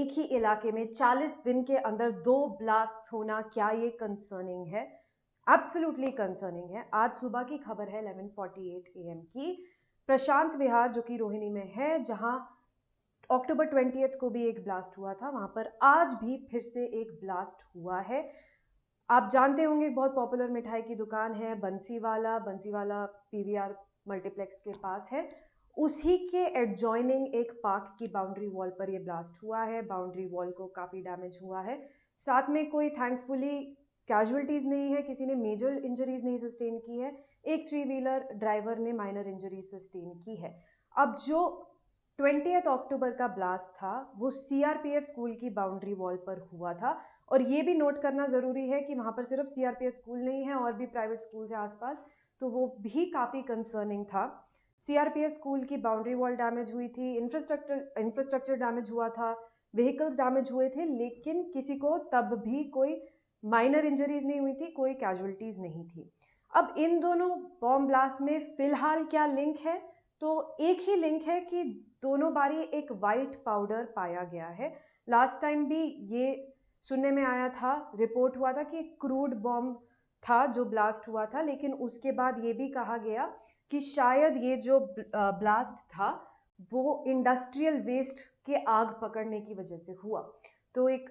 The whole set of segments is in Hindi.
एक ही इलाके में 40 दिन के अंदर 2 ब्लास्ट होना, क्या ये कंसर्निंग है? एब्सोल्युटली कंसर्निंग है। आज सुबह की खबर है 11:48 AM की। प्रशांत विहार जो कि रोहिणी में है, जहां अक्टूबर 20 को भी एक ब्लास्ट हुआ था, वहां पर आज भी फिर से एक ब्लास्ट हुआ है। आप जानते होंगे, बहुत पॉपुलर मिठाई की दुकान है बंसीवाला। बंसीवाला पीवीआर मल्टीप्लेक्स के पास है। उसी के एडजॉइनिंग एक पार्क की बाउंड्री वॉल पर यह ब्लास्ट हुआ है। बाउंड्री वॉल को काफ़ी डैमेज हुआ है। साथ में कोई थैंकफुली कैजुअलिटीज़ नहीं है, किसी ने मेजर इंजरीज नहीं सस्टेन की है। एक 3 व्हीलर ड्राइवर ने माइनर इंजरीज सस्टेन की है। अब जो 20 अक्टूबर का ब्लास्ट था, वो सीआरपीएफ स्कूल की बाउंड्री वॉल पर हुआ था। और ये भी नोट करना ज़रूरी है कि वहाँ पर सिर्फ सीआरपीएफ स्कूल नहीं है, और भी प्राइवेट स्कूल्स हैं आसपास, तो वो भी काफ़ी कंसर्निंग था। सीआरपीएफ स्कूल की बाउंड्री वॉल डैमेज हुई थी, इंफ्रास्ट्रक्चर डैमेज हुआ था, व्हीकल्स डैमेज हुए थे, लेकिन किसी को तब भी कोई माइनर इंजरीज नहीं हुई थी, कोई कैजुअलिटीज़ नहीं थी। अब इन दोनों बॉम्ब ब्लास्ट में फ़िलहाल क्या लिंक है? तो एक ही लिंक है कि दोनों बारी एक वाइट पाउडर पाया गया है। लास्ट टाइम भी ये सुनने में आया था, रिपोर्ट हुआ था कि क्रूड बॉम्ब था जो ब्लास्ट हुआ था, लेकिन उसके बाद ये भी कहा गया कि शायद ये जो ब्लास्ट था वो इंडस्ट्रियल वेस्ट के आग पकड़ने की वजह से हुआ। तो एक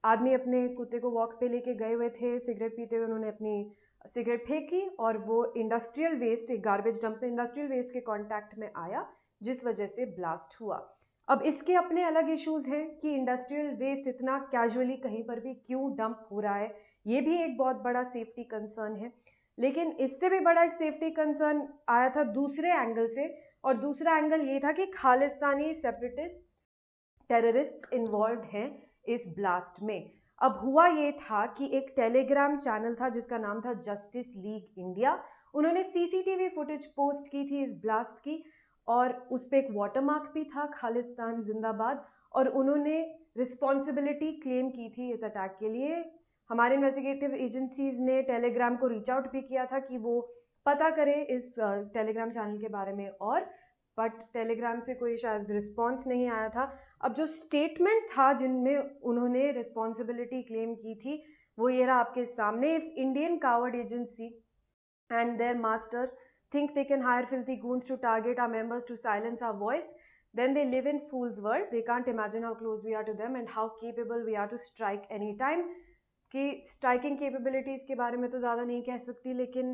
आदमी अपने कुत्ते को वॉक पे लेके गए हुए थे, सिगरेट पीते हुए उन्होंने अपनी सिगरेट फेंकी और वो इंडस्ट्रियल वेस्ट, एक गार्बेज डंप में इंडस्ट्रियल वेस्ट के कांटेक्ट में आया, जिस वजह से ब्लास्ट हुआ। अब इसके अपने अलग इश्यूज हैं कि इंडस्ट्रियल वेस्ट इतना कैजुअली कहीं पर भी क्यों डंप हो रहा है, ये भी एक बहुत बड़ा सेफ्टी कंसर्न है। लेकिन इससे भी बड़ा एक सेफ्टी कंसर्न आया था दूसरे एंगल से, और दूसरा एंगल ये था कि खालिस्तानी सेपरेटिस्ट टेररिस्ट इन्वॉल्व हैं इस ब्लास्ट में। अब हुआ ये था कि एक टेलीग्राम चैनल था जिसका नाम था जस्टिस लीग इंडिया। उन्होंने सीसीटीवी फुटेज पोस्ट की थी इस ब्लास्ट की, और उस पर एक वाटरमार्क भी था, खालिस्तान जिंदाबाद। और उन्होंने रिस्पॉन्सिबिलिटी क्लेम की थी इस अटैक के लिए। हमारे इन्वेस्टिगेटिव एजेंसीज ने टेलीग्राम को रीच आउट भी किया था कि वो पता करे इस टेलीग्राम चैनल के बारे में, और बट टेलीग्राम से कोई शायद रिस्पॉन्स नहीं आया था। अब जो स्टेटमेंट था जिनमें उन्होंने रिस्पॉन्सिबिलिटी क्लेम की थी, वो ये रहा आपके सामने। If Indian coward agency and their master think they can hire filthy goons to target our members to silence our voice, then they live in fool's world. They can't imagine how close we are to them and how capable we are to strike any time. कि स्ट्राइकिंग कैपेबिलिटीज़ के बारे में तो ज़्यादा नहीं कह सकती, लेकिन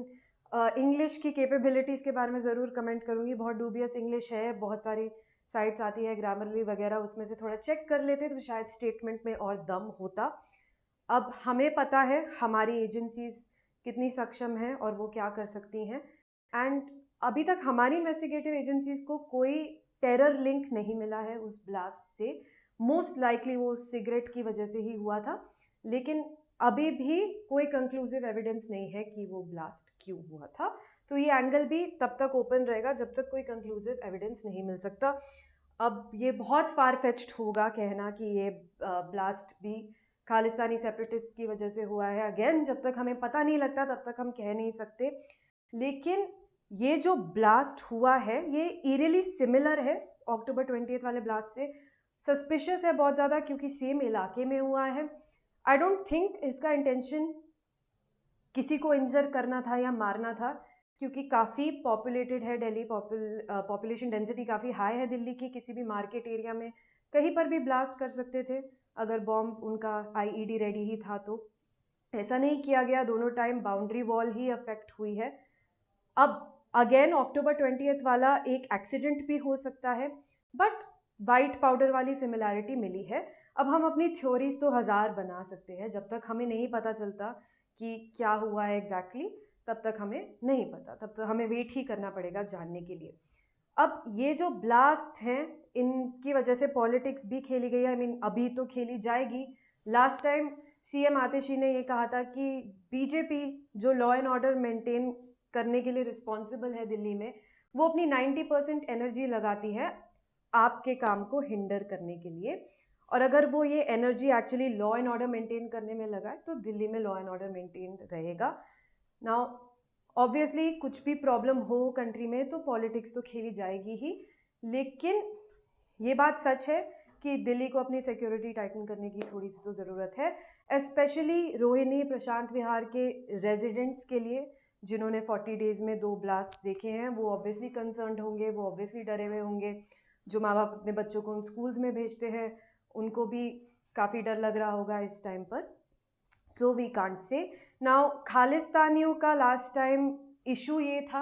इंग्लिश की कैपेबिलिटीज़ के बारे में ज़रूर कमेंट करूँगी। बहुत डूबियस इंग्लिश है, बहुत सारी साइट्स आती है ग्रामरली वगैरह, उसमें से थोड़ा चेक कर लेते तो शायद स्टेटमेंट में और दम होता। अब हमें पता है हमारी एजेंसीज कितनी सक्षम हैं और वो क्या कर सकती हैं, एंड अभी तक हमारी इन्वेस्टिगेटिव एजेंसीज को कोई टेरर लिंक नहीं मिला है उस ब्लास्ट से। मोस्ट लाइकली वो सिगरेट की वजह से ही हुआ था, लेकिन अभी भी कोई कंक्लूसिव एविडेंस नहीं है कि वो ब्लास्ट क्यों हुआ था। तो ये एंगल भी तब तक ओपन रहेगा जब तक कोई कंक्लूसिव एविडेंस नहीं मिल सकता। अब ये बहुत फार फेच्ड होगा कहना कि ये ब्लास्ट भी खालिस्तानी सेपरेटिस्ट की वजह से हुआ है। अगेन, जब तक हमें पता नहीं लगता तब तक हम कह नहीं सकते। लेकिन ये जो ब्लास्ट हुआ है ये ईरियली सिमिलर है अक्टूबर 20 वाले ब्लास्ट से। सस्पिशियस है बहुत ज़्यादा, क्योंकि सेम इलाके में हुआ है। आई डोंट थिंक इसका इंटेंशन किसी को इंजर करना था या मारना था, क्योंकि काफ़ी पॉपुलेटेड है दिल्ली, पॉपुलेशन डेंसिटी काफ़ी हाई है दिल्ली की। किसी भी मार्केट एरिया में कहीं पर भी ब्लास्ट कर सकते थे अगर बॉम्ब उनका आईईडी रेडी ही था तो। ऐसा नहीं किया गया, दोनों टाइम बाउंड्री वॉल ही अफेक्ट हुई है। अब अगेन अक्टूबर 20 वाला एक एक्सीडेंट भी हो सकता है, बट वाइट पाउडर वाली सिमिलैरिटी मिली है। अब हम अपनी थ्योरीज तो हज़ार बना सकते हैं, जब तक हमें नहीं पता चलता कि क्या हुआ है एग्जैक्टली तब तक हमें नहीं पता, तब तक हमें वेट ही करना पड़ेगा जानने के लिए। अब ये जो ब्लास्ट हैं इनकी वजह से पॉलिटिक्स भी खेली गई है। आई मीन अभी तो खेली जाएगी। लास्ट टाइम सीएम आतिशी ने ये कहा था कि बीजेपी जो लॉ एंड ऑर्डर मेंटेन करने के लिए रिस्पॉन्सिबल है दिल्ली में, वो अपनी 90% एनर्जी लगाती है आपके काम को हिंडर करने के लिए। और अगर वो ये energy actually law and order maintain करने में लगाए तो दिल्ली में लॉ एंड ऑर्डर मेंटेन रहेगा। नाउ ऑब्वियसली कुछ भी प्रॉब्लम हो कंट्री में तो पॉलिटिक्स तो खेली जाएगी ही, लेकिन ये बात सच है कि दिल्ली को अपनी सिक्योरिटी टाइटन करने की थोड़ी सी तो ज़रूरत है, स्पेशली रोहिणी प्रशांत विहार के रेजिडेंट्स के लिए जिन्होंने 40 डेज़ में 2 ब्लास्ट देखे हैं। वो ऑब्वियसली कंसर्न्ड होंगे, वो ऑब्वियसली डरे हुए होंगे। जो माँ बाप अपने बच्चों को उन स्कूल्स में भेजते हैं उनको भी काफ़ी डर लग रहा होगा इस टाइम पर। So we can't say now खालिस्तानियों का लास्ट टाइम इशू ये था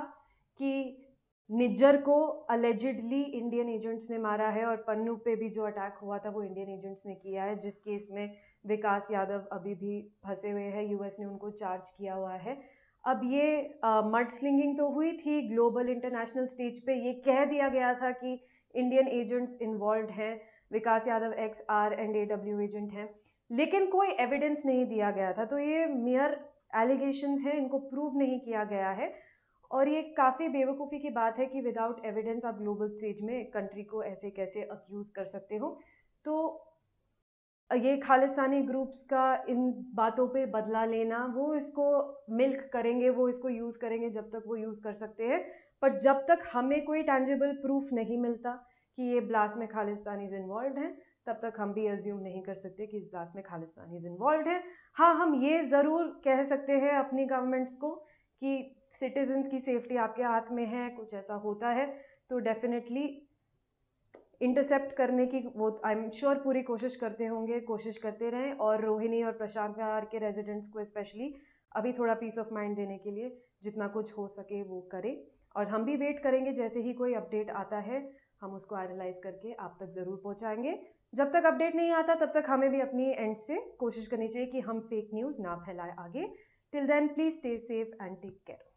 कि निज्जर को अलेजिडली इंडियन एजेंट्स ने मारा है और पन्नू पे भी जो अटैक हुआ था वो इंडियन एजेंट्स ने किया है, जिस केस में विकास यादव अभी भी फंसे हुए हैं। यूएस ने उनको चार्ज किया हुआ है। अब ये मड स्लिंगिंग तो हुई थी ग्लोबल इंटरनेशनल स्टेज पे, ये कह दिया गया था कि इंडियन एजेंट्स इन्वॉल्व हैं, विकास यादव XR&AW एजेंट हैं, लेकिन कोई एविडेंस नहीं दिया गया था। तो ये मियर एलिगेशंस हैं, इनको प्रूव नहीं किया गया है और ये काफ़ी बेवकूफ़ी की बात है कि विदाउट एविडेंस आप ग्लोबल स्टेज में कंट्री को ऐसे कैसे अक्यूज़ कर सकते हो। तो ये खालिस्तानी ग्रुप्स का इन बातों पे बदला लेना, वो इसको मिल्क करेंगे, वो इसको यूज़ करेंगे जब तक वो यूज़ कर सकते हैं, पर जब तक हमें कोई टैंजिबल प्रूफ नहीं मिलता कि ये ब्लास्ट में खालिस्तानीज इन्वॉल्व हैं, तब तक हम भी अज्यूम नहीं कर सकते कि इस ब्लास्ट में खालिस्तानीज इन्वॉल्व हैं। हाँ, हम ये ज़रूर कह सकते हैं अपनी गवर्नमेंट्स को कि सिटीजन्स की सेफ्टी आपके हाथ में है, कुछ ऐसा होता है तो डेफिनेटली इंटरसेप्ट करने की वो आई एम श्योर पूरी कोशिश करते होंगे, कोशिश करते रहें। और रोहिणी और प्रशांत विहार के रेजिडेंट्स को स्पेशली अभी थोड़ा पीस ऑफ माइंड देने के लिए जितना कुछ हो सके वो करें। और हम भी वेट करेंगे, जैसे ही कोई अपडेट आता है हम उसको एनालाइज करके आप तक ज़रूर पहुंचाएंगे। जब तक अपडेट नहीं आता तब तक हमें भी अपनी एंड से कोशिश करनी चाहिए कि हम फेक न्यूज़ ना फैलाएं आगे। Till then please stay safe and take care.